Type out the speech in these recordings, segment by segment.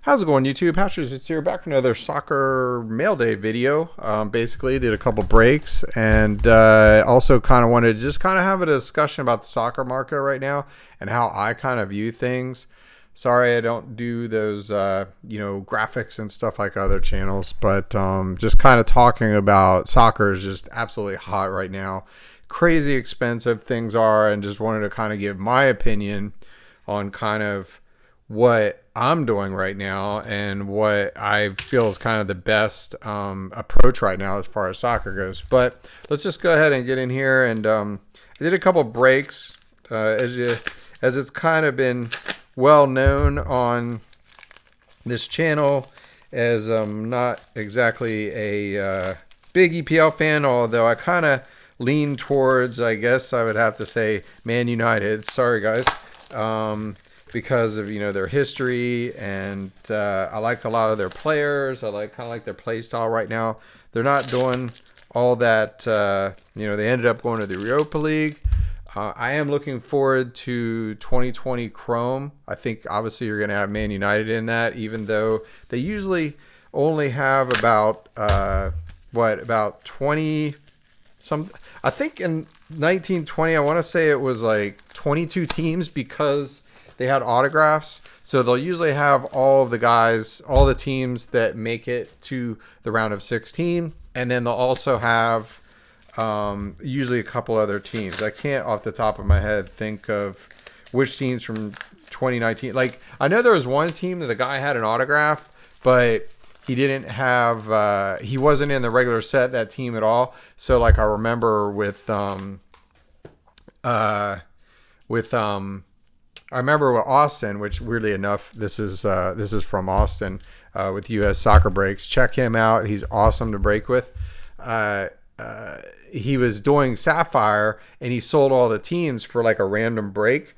How's it going, YouTube? Hatcherhits here, back with another soccer Mailday video. Basically, did a couple breaks and also kind of wanted to just kind of have a discussion about the soccer market right now and how I kind of view things. Sorry, I don't do those, graphics and stuff like other channels, but just kind of talking about soccer is just absolutely hot right now. Crazy expensive things are, and just wanted to kind of give my opinion on kind of what I'm doing right now and what I feel is kind of the best approach right now as far as soccer goes. But let's just go ahead and get in here. And I did a couple breaks as it's kind of been well known on this channel, as I'm not exactly a big EPL fan, although I kind of lean towards, I guess I would have to say, Man United. Sorry, guys. Because of their history, and I like a lot of their players. I kind of like their play style right now. They're not doing all that. They ended up going to the Europa League. I am looking forward to 2020 Chrome. I think obviously you're going to have Man United in that, even though they usually only have about about 20 some. I think in 1920, I want to say it was like 22 teams because they had autographs. So they'll usually have all of the guys, all the teams that make it to the round of 16. And then they'll also have usually a couple other teams. I can't off the top of my head think of which teams from 2019. Like, I know there was one team that the guy had an autograph, but he didn't have, he wasn't in the regular set, that team at all. So like I remember I remember with Austin, which weirdly enough, this is from Austin with US Soccer Breaks. Check him out. He's awesome to break with. He was doing Sapphire and he sold all the teams for like a random break,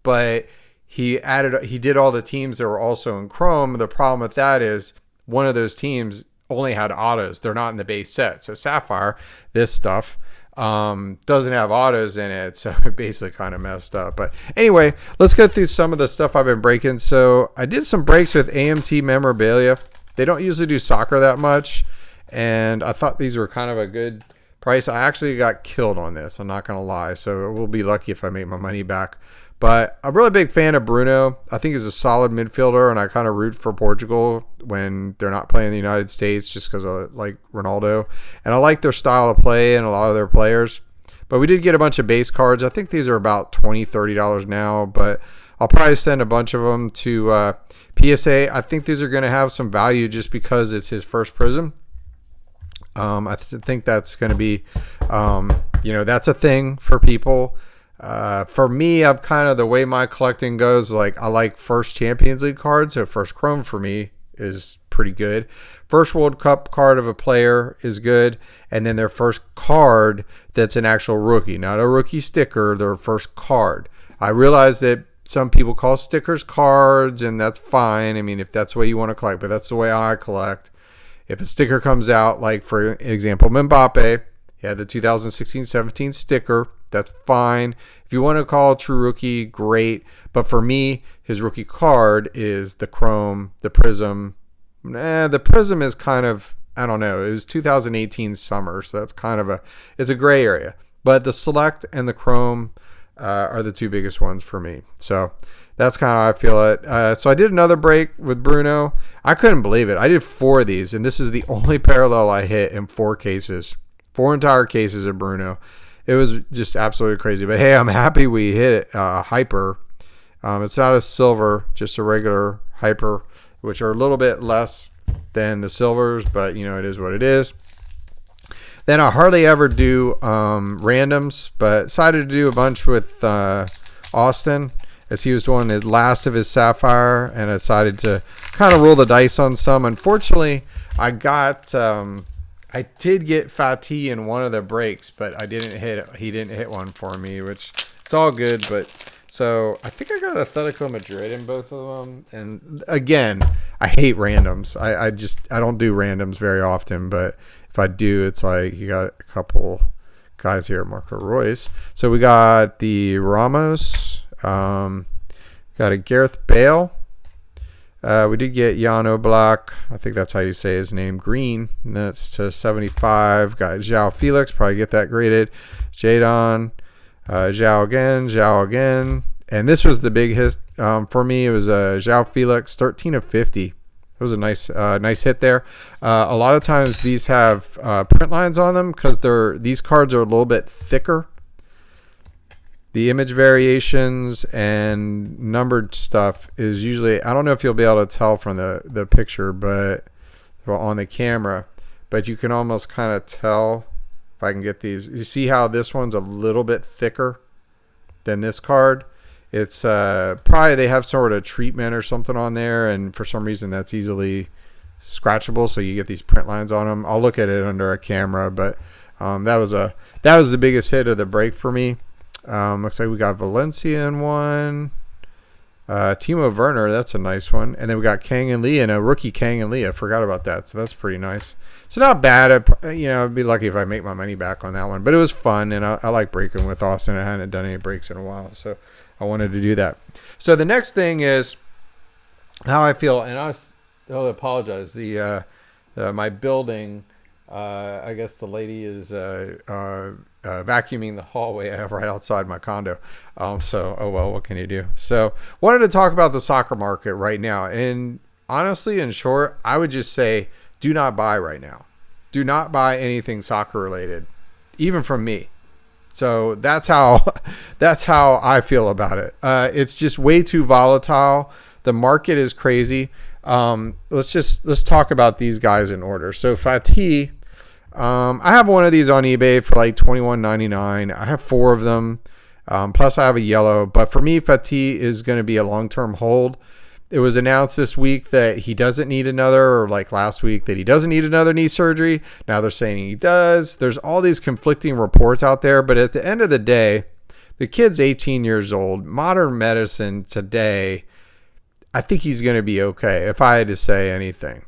but he did all the teams that were also in Chrome. The problem with that is one of those teams only had autos. They're not in the base set. So Sapphire, this stuff, doesn't have autos in it, so it basically kind of messed up. But anyway, let's go through some of the stuff I've been breaking. So I did some breaks with AMT memorabilia. They don't usually do soccer that much, and I thought these were kind of a good price. I actually got killed on this, I'm not gonna lie, so we'll be lucky if I make my money back. But I'm a really big fan of Bruno. I think he's a solid midfielder, and I kind of root for Portugal when they're not playing the United States just because I like Ronaldo. And I like their style of play and a lot of their players. But we did get a bunch of base cards. I think these are about $20, $30 now, but I'll probably send a bunch of them to PSA. I think these are going to have some value just because it's his first Prism. I think that's going to be, that's a thing for people. For me, I'm kind of, the way my collecting goes, like I like first Champions League cards. So first Chrome for me is pretty good. First World Cup card of a player is good. And then their first card that's an actual rookie, not a rookie sticker, their first card. I realize that some people call stickers cards, and that's fine. I mean, if that's the way you want to collect, but that's the way I collect. If a sticker comes out, like for example, Mbappe, he had the 2016-17 sticker. That's fine. If you want to call a true rookie, great. But for me, his rookie card is the Chrome, the Prism. The Prism is kind of, I don't know. It was 2018 summer, so that's kind of it's a gray area. But the Select and the Chrome are the two biggest ones for me. So that's kind of how I feel it. So I did another break with Bruno. I couldn't believe it. I did 4 of these, and this is the only parallel I hit in 4 cases. 4 entire cases of Bruno. It was just absolutely crazy. But hey, I'm happy we hit it. Hyper. It's not a silver, just a regular hyper, which are a little bit less than the silvers, but it is what it is. Then I hardly ever do randoms, but decided to do a bunch with Austin, as he was doing his last of his Sapphire, and I decided to kind of roll the dice on some. Unfortunately, I did get Fatih in one of the breaks, but I didn't hit it. He didn't hit one for me, which it's all good. But so I think I got Atletico Madrid in both of them. And again, I hate randoms. I don't do randoms very often, but if I do, it's like you got a couple guys here, Marco Royce. So we got the Ramos, got a Gareth Bale, We did get Jan Oblak. I think that's how you say his name. Green. And that's to 75. Got João Felix. Probably get that graded. Jadon. João again. And this was the big hit for me. It was João Felix, 13 of 50. It was a nice hit there. A lot of times these have print lines on them because these cards are a little bit thicker. The image variations and numbered stuff is usually, I don't know if you'll be able to tell from the picture, but on the camera, but you can almost kind of tell if I can get these. You see how this one's a little bit thicker than this card? It's probably they have sort of treatment or something on there, and for some reason that's easily scratchable, so you get these print lines on them. I'll look at it under a camera, but that was the biggest hit of the break for me. Looks like we got Valencia in one. Timo Werner, that's a nice one. And then we got Kang and Lee and a rookie Kang and Lee. I forgot about that, so that's pretty nice. So not bad. I'd be lucky if I make my money back on that one. But it was fun, and I like breaking with Austin. I hadn't done any breaks in a while, so I wanted to do that. So the next thing is how I feel, and I'll apologize. My building, I guess the lady is vacuuming the hallway I have right outside my condo. Oh well, what can you do? So wanted to talk about the soccer market right now. And honestly, in short, I would just say do not buy right now. Do not buy anything soccer related, even from me. So that's how I feel about it. It's just way too volatile. The market is crazy. Let's talk about these guys in order. So Fatih, I have one of these on eBay for like $21.99. I have 4 of them. Plus I have a yellow, but for me, Fatih is going to be a long-term hold. It was announced this week that he doesn't need another, or like last week that he doesn't need another knee surgery. Now they're saying he does. There's all these conflicting reports out there, but at the end of the day, the kid's 18 years old. Modern medicine today, I think he's going to be okay if I had to say anything.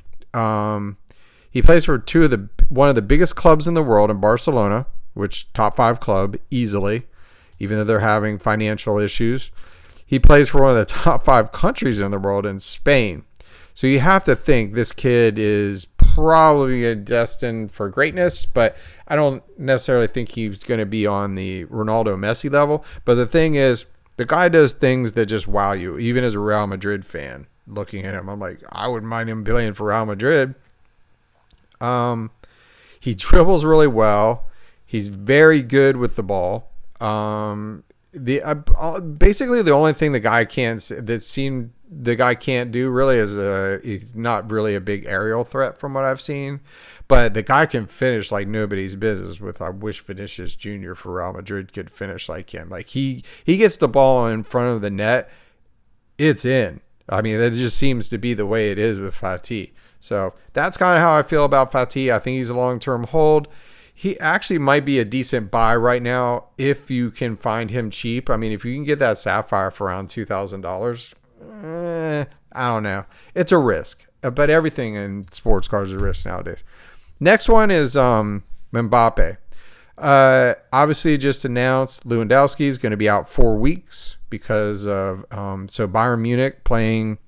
He plays for one of the biggest clubs in the world in Barcelona, which top 5 club easily, even though they're having financial issues. He plays for one of the top 5 countries in the world in Spain. So you have to think this kid is probably destined for greatness, but I don't necessarily think he's going to be on the Ronaldo Messi level. But the thing is, the guy does things that just wow you. Even as a Real Madrid fan, looking at him, I'm like, I wouldn't mind him playing for Real Madrid. He dribbles really well. He's very good with the ball. Basically the only thing the guy can't do really is he's not really a big aerial threat from what I've seen, but the guy can finish like nobody's business. I wish Vinicius Jr. for Real Madrid could finish like him. Like he gets the ball in front of the net, it's in. I mean, that just seems to be the way it is with Fatih. So that's kind of how I feel about Fatih. I think he's a long-term hold. He actually might be a decent buy right now if you can find him cheap. I mean, if you can get that Sapphire for around $2,000, I don't know. It's a risk, but everything in sports cars is a risk nowadays. Next one is Mbappe. Obviously, just announced Lewandowski is going to be out 4 weeks because of so Bayern Munich playing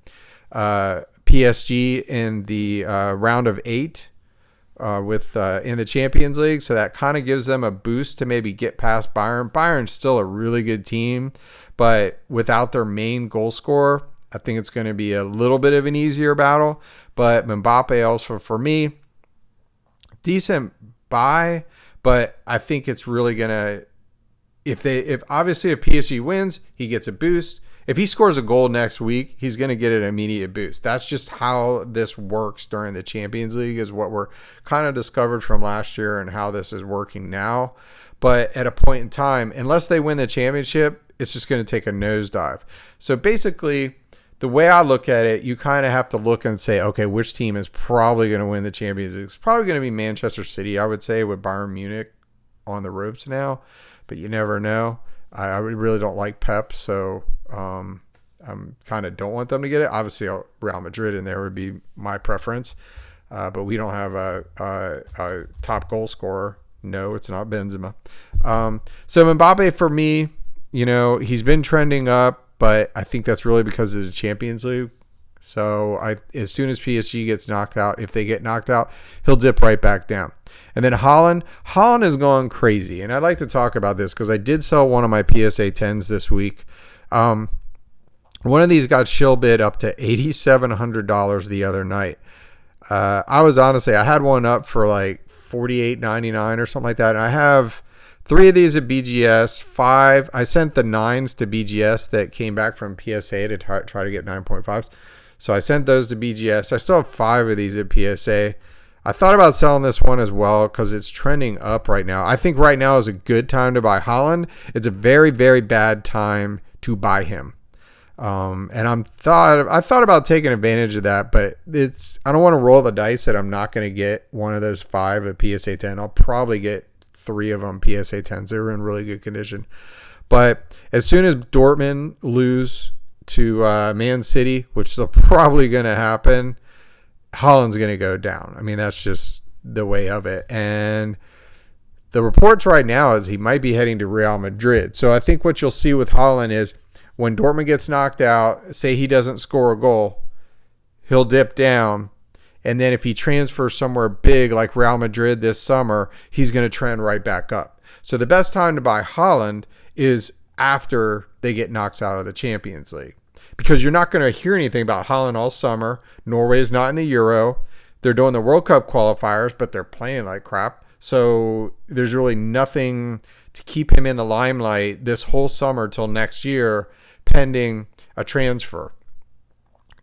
PSG in the round of 8 in the Champions League, so that kind of gives them a boost to maybe get past Bayern. Bayern's still a really good team, but without their main goal scorer, I think it's going to be a little bit of an easier battle. But Mbappe also, for me, decent buy, but I think it's really going to, if PSG wins, he gets a boost. If he scores a goal next week, he's going to get an immediate boost. That's just how this works during the Champions League, is what we're kind of discovered from last year and how this is working now. But at a point in time, unless they win the championship, it's just going to take a nosedive. So basically, the way I look at it, you kind of have to look and say, okay, which team is probably going to win the Champions League? It's probably going to be Manchester City, I would say, with Bayern Munich on the ropes now. But you never know. I really don't like Pep, so I'm kind of don't want them to get it. Obviously, Real Madrid in there would be my preference, but we don't have a top goal scorer. No, it's not Benzema. So Mbappe, for me, he's been trending up, but I think that's really because of the Champions League. So as soon as PSG gets knocked out, if they get knocked out, he'll dip right back down. And then Haaland is going crazy. And I'd like to talk about this because I did sell one of my PSA 10s this week. One of these got shill bid up to $8,700 the other night. I had one up for like $48.99 or something like that. And I have 3 of these at BGS, 5. I sent the 9s to BGS that came back from PSA to try to get 9.5s. So I sent those to BGS. I still have 5 of these at PSA. I thought about selling this one as well because it's trending up right now. I think right now is a good time to buy Haaland. It's a very, very bad time to buy him. And I thought about taking advantage of that, but I don't want to roll the dice that I'm not going to get one of those 5 at PSA 10. I'll probably get 3 of them PSA 10s. They were in really good condition. But as soon as Dortmund lose to Man City, which is probably going to happen, Haaland's going to go down. I mean, that's just the way of it. And the reports right now is he might be heading to Real Madrid. So I think what you'll see with Haaland is when Dortmund gets knocked out, say he doesn't score a goal, he'll dip down. And then if he transfers somewhere big like Real Madrid this summer, he's going to trend right back up. So the best time to buy Haaland is after they get knocked out of the Champions League. Because you're not going to hear anything about Haaland all summer. Norway's not in the Euro. They're doing the World Cup qualifiers, but they're playing like crap. So there's really nothing to keep him in the limelight this whole summer till next year, pending a transfer.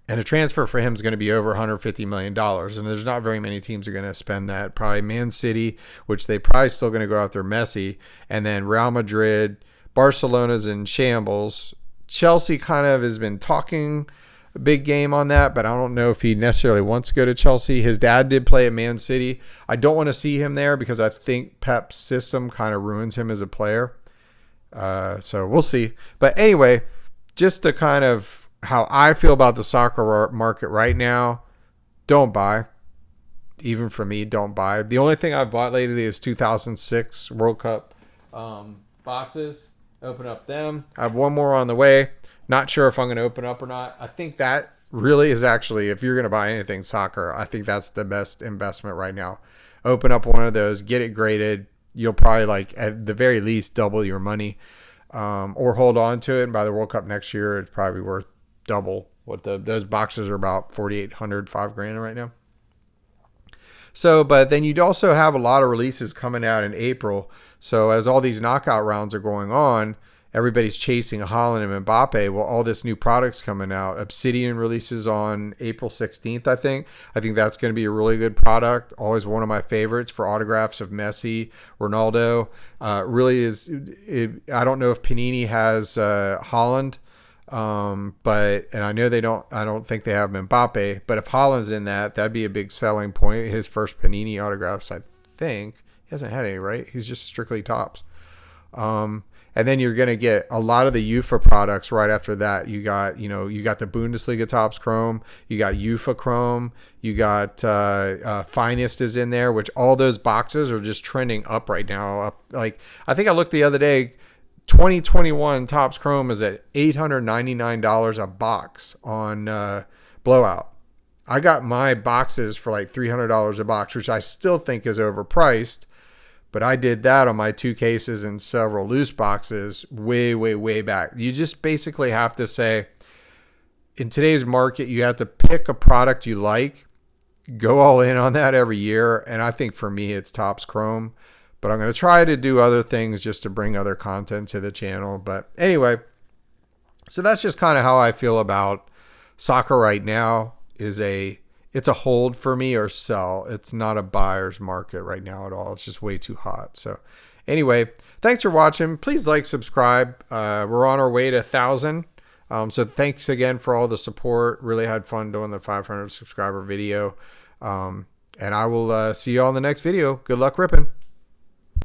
And a transfer for him is going to be over $150 million. And there's not very many teams are going to spend that. Probably Man City, which they probably still going to go out there Messi. And then Real Madrid. Barcelona's in shambles. Chelsea kind of has been talking a big game on that, but I don't know if he necessarily wants to go to Chelsea. His dad did play at Man City. I don't want to see him there because I think Pep's system kind of ruins him as a player. So we'll see. But anyway, just to kind of how I feel about the soccer market right now, don't buy. Even for me, don't buy. The only thing I've bought lately is 2006 World Cup boxes. Open up them. I have one more on the way. Not sure if I'm going to open up or not. I think that really is actually, if you're going to buy anything soccer, I think that's the best investment right now. Open up one of those, get it graded. You'll probably, like, at the very least, double your money, or hold on to it. And by the World Cup next year, it's probably worth double what those boxes are about. 4,800, $5,000 right now. So, but then you'd also have a lot of releases coming out in April. So as all these knockout rounds are going on, everybody's chasing Haaland and Mbappe. Well, all this new product's coming out. Obsidian releases on April 16th, I think. I think that's going to be a really good product. Always one of my favorites for autographs of Messi, Ronaldo. Really is. I don't know if Panini has Haaland. But I know I don't think they have Mbappe, but if Haaland's in that'd be a big selling point. His first Panini autographs, I think. He hasn't had any, right? He's just strictly tops. And then you're going to get a lot of the UEFA products right after that. You got the Bundesliga Topps Chrome, you got UEFA Chrome, you got Finest is in there, which all those boxes are just trending up right now. I think I looked the other day, 2021 Topps Chrome is at $899 a box on Blowout. I got my boxes for like $300 a box, which I still think is overpriced. But I did that on my 2 cases and several loose boxes way, way, way back. You just basically have to say, in today's market, you have to pick a product you like, go all in on that every year. And I think for me, it's Topps Chrome. But I'm going to try to do other things just to bring other content to the channel. But anyway, so that's just kind of how I feel about soccer right now. It's a hold for me or sell. It's not a buyer's market right now at all. It's just way too hot. So anyway, thanks for watching. Please like, subscribe. We're on our way to 1,000. So thanks again for all the support. Really had fun doing the 500 subscriber video. And I will see you all in the next video. Good luck ripping.